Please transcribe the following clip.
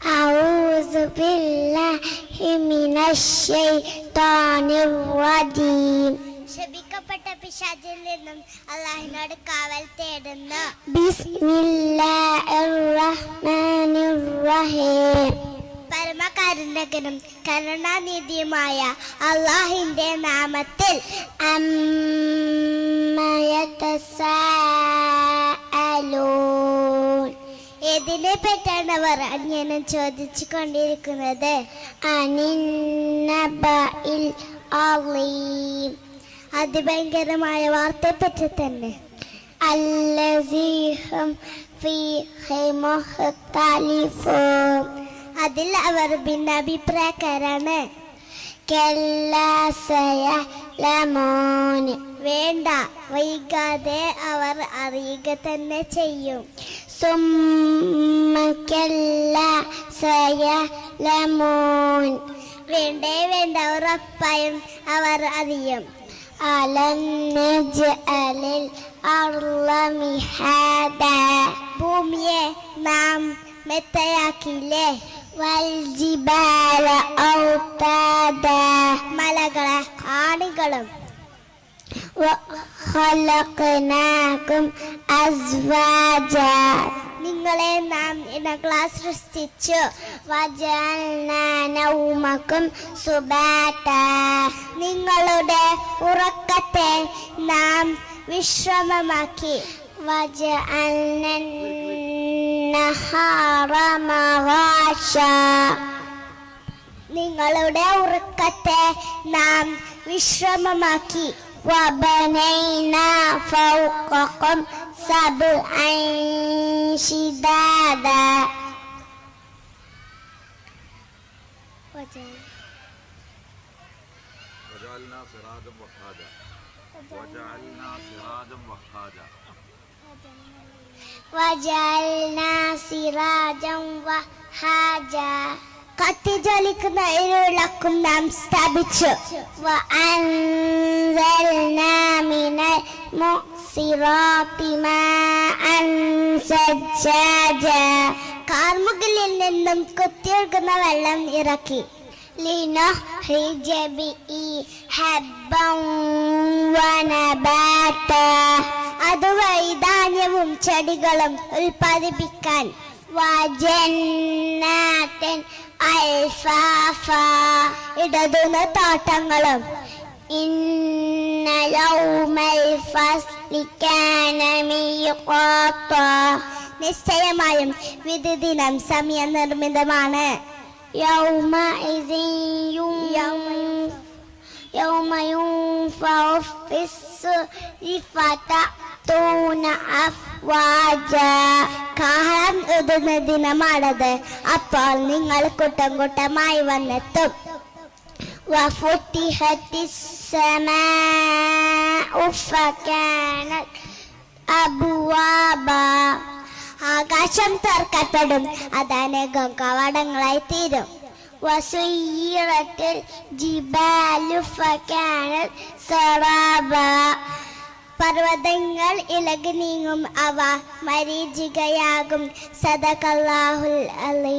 أعوذ بالله من الشيطان الرجيم. ശപിക്കപ്പെട്ട പിശാചിൽ നിന്നും അല്ലാഹുവിനോട് കാവൽ തേടുന്നു. ബിസ്മില്ലാഹിർ റഹ്മാനിർ റഹീം. പരമകാരുണ്യകനും കരുണാനിധിയുമായ അല്ലാഹുവിന്റെ നാമത്തിൽ. അമ്മാ യതസാഅലൂൻ. ഏതിനെ പറ്റാണ് അവർ അങ്ങനെ ചോദിച്ചു കൊണ്ടിരിക്കുന്നത്? അനിന്നബഇൽ അളീം. അതിഭയങ്കരമായ വാർത്തയെപ്പറ്റി തന്നെ. അല്ലസീഹും ഫീഹി മുഖ്തലിഫൂൻ. അതിൽ അവർ ഭിന്നാഭിപ്രായക്കാരാണ്. കല്ലാ സയഅലമൂൻ. വേണ്ട, വൈകാതെ അവർ അറിയുക തന്നെ ചെയ്യും. സുമ്മ കല്ലാ സയഅലമൂൻ. വേണ്ടേ വേണ്ട, ഉറപ്പായും അവർ അറിയും. അലം നജ്അലിൽ അർള മിഹാദാ. ഭൂമിയെ നാം മെത്തയാക്കിയില്ലേ? വൽ ജിബാല ഔതാദാ. മലകളെ ആണികളും. വഖലഖനാകും അസ്വാജാ. നിങ്ങളെ നാം ഇണകളായി സൃഷ്ടിച്ചു. വജഅൽനാ നൗമകും സുബാതാ. നിങ്ങളുടെ ഉറക്കത്തെ നാം വിശ്രമമാക്കി. വജഅൽനാ നഹാറ മഗാശാ. നിങ്ങളുടെ ഉറക്കത്തെ നാം വിശ്രമമാക്കി. വബനൈനാ ഫൗഖകും സബ്അൻ ശിദാദാ. وجعلنا سراجا وهاجا. വജഅൽനാ സിറാജൻ വഹാജാ. കത്തിജ്വലിക്കുന്ന ഇരുളക്കും നാം സ്ഥാപിച്ചു. വഅൻസൽനാ മിനൽ മുഅ്സിറാത്തി മാഅൻ സജ്ജാജാ. കാർമുകിലിൽ നിന്നും കുത്തിയൊഴുകുന്ന വെള്ളം ഇറക്കി. ലിനുഖ്രിജ ബിഹി ഹബ്ബൻ വനബാതാ. അതുവഴി ധാന്യവും ചെടികളും ഉൽപ്പാദിപ്പിക്കാൻ. വജന്നാത്തിൻ അൽഫാഫാ. ഇടതുന്ന തോട്ടങ്ങളും. ഇന്ന യൗമൽ ഫസ്ലി കാന മീഖാത്താ. നിശ്ചയമായും വിധി ദിനം സമയനിർമ്മിതമാണ്. യൗമഇസിൻ യൗമ യുൻഫഖു ഫിസ്സൂരി ഫതഅ്തൂന അഫ്വാജാ. കാഹളം ഊതുന്ന ദിനമാണത്. അപ്പോൾ നിങ്ങൾ കൂട്ടം കൂട്ടമായി വന്നെത്തും. വഫുതിഹത്തിസ് സമാഉ ഫകാനത് അബ്വാബാ. ആകാശം തുറക്കപ്പെടും, അതനേകം കവാടങ്ങളായി തീരും. വസുയ്യിറത്തിൽ ജിബാലു ഫകാനത് സറാബാ. പർവ്വതങ്ങൾ ഇളകി നീങ്ങും, അവ മരീചികയാകും. സദഖല്ലാഹുൽ അലീം.